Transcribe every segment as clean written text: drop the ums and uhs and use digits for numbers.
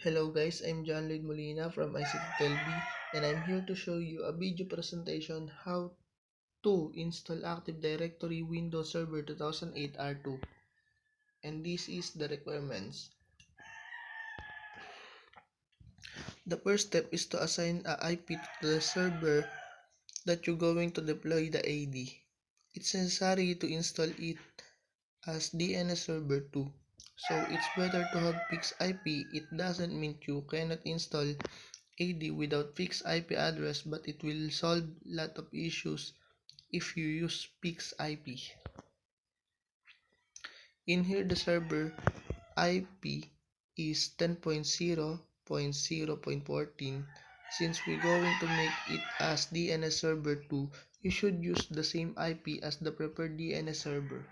Hello guys, I'm John Lloyd Molina from ICT and I'm here to show you a video presentation how to install Active Directory Windows Server 2008 R2. And this is the requirements. The first step is to assign a IP to the server that you're going to deploy the AD. It's necessary to install it as DNS Server 2. So it's better to have fixed IP. It doesn't mean you cannot install AD without fixed IP address, but it will solve lot of issues if you use fixed IP. In here the server IP is 10.0.0.14. Since we're going to make it as DNS server 2, you should use the same IP as the preferred DNS server.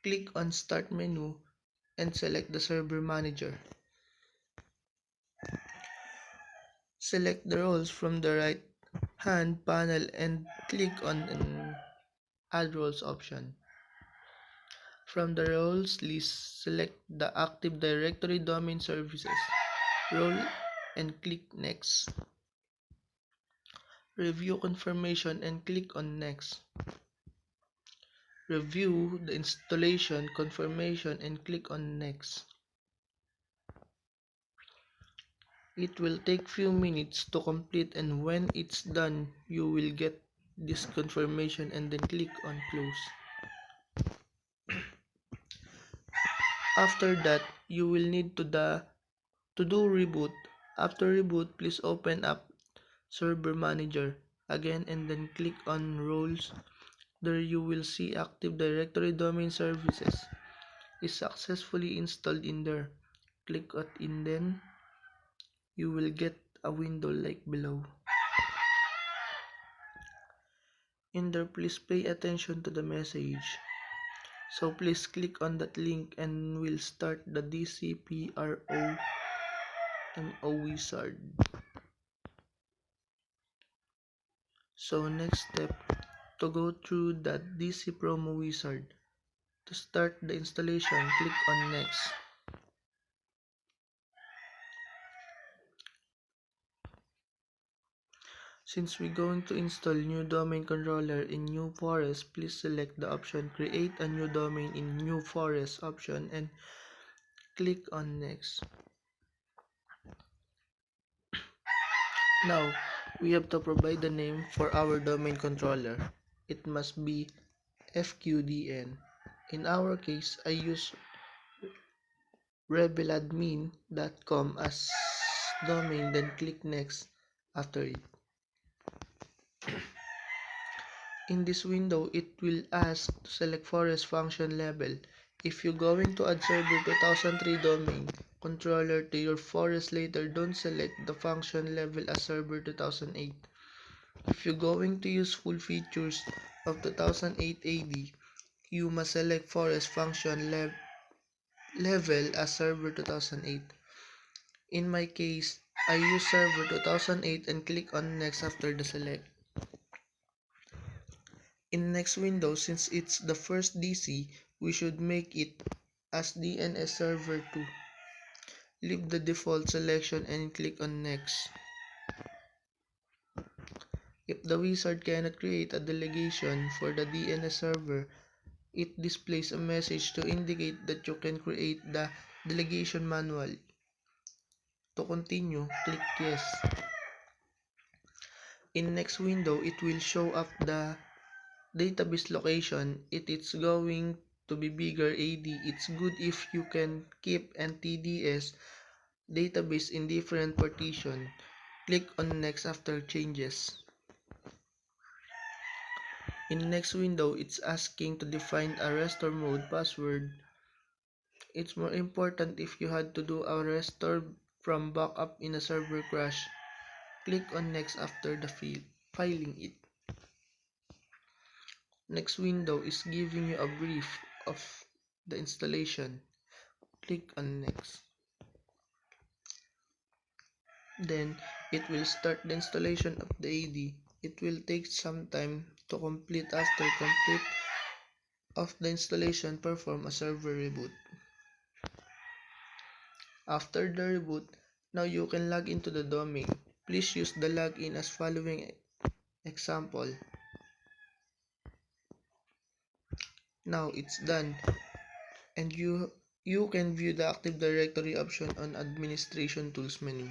Click on Start menu and select the server manager. Select the roles from the right hand panel and click on an Add Roles option. From the roles list, select the Active Directory Domain Services role and click Next. Review confirmation and click on Next. Review the installation confirmation and click on Next. It will take few minutes to complete, and when it's done, you will get this confirmation and then click on Close. After that, you will need to do reboot. After reboot, please open up Server Manager again and then click on Roles. There you will see Active Directory Domain Services is successfully installed in there. Click on it, then you will get a window like below. In there, please pay attention to the message. So please click on that link and we'll start the DCPRO MO wizard. So next step, to go through that DC promo wizard. To start the installation, click on Next. Since we're going to install new domain controller in New Forest, please select the option Create a new domain in New Forest option and click on Next. Now, we have to provide the name for our domain controller. It must be FQDN. In our case, I use rebeladmin.com as domain, then click Next after it. In this window, it will ask to select forest function level. If you're going to add server 2003 domain controller to your forest later, don't select the function level as server 2008. If you're going to use full features of 2008 AD, you must select forest function level as server 2008. In my case, I use server 2008 and click on Next after the select. In next window, since it's the first DC, we should make it as DNS server 2. Leave the default selection and click on Next. If the wizard cannot create a delegation for the DNS server, it displays a message to indicate that you can create the delegation manually. To continue, click Yes. In next window, it will show up the database location. It is going to be bigger AD. It's good if you can keep NTDS database in different partition. Click on Next after changes. In next window, it's asking to define a restore mode password. It's more important if you had to do a restore from backup in a server crash. Click on Next after the filing it. Next window is giving you a brief of the installation. Click on Next. Then it will start the installation of the AD. It will take some time to complete. After complete of the installation, perform a server reboot. After the reboot, now you can log into the domain. Please use the login as following example. Now it's done, and you can view the Active Directory option on Administration Tools menu.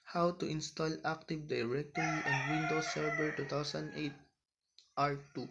How to install Active Directory on Windows Server 2008 R2.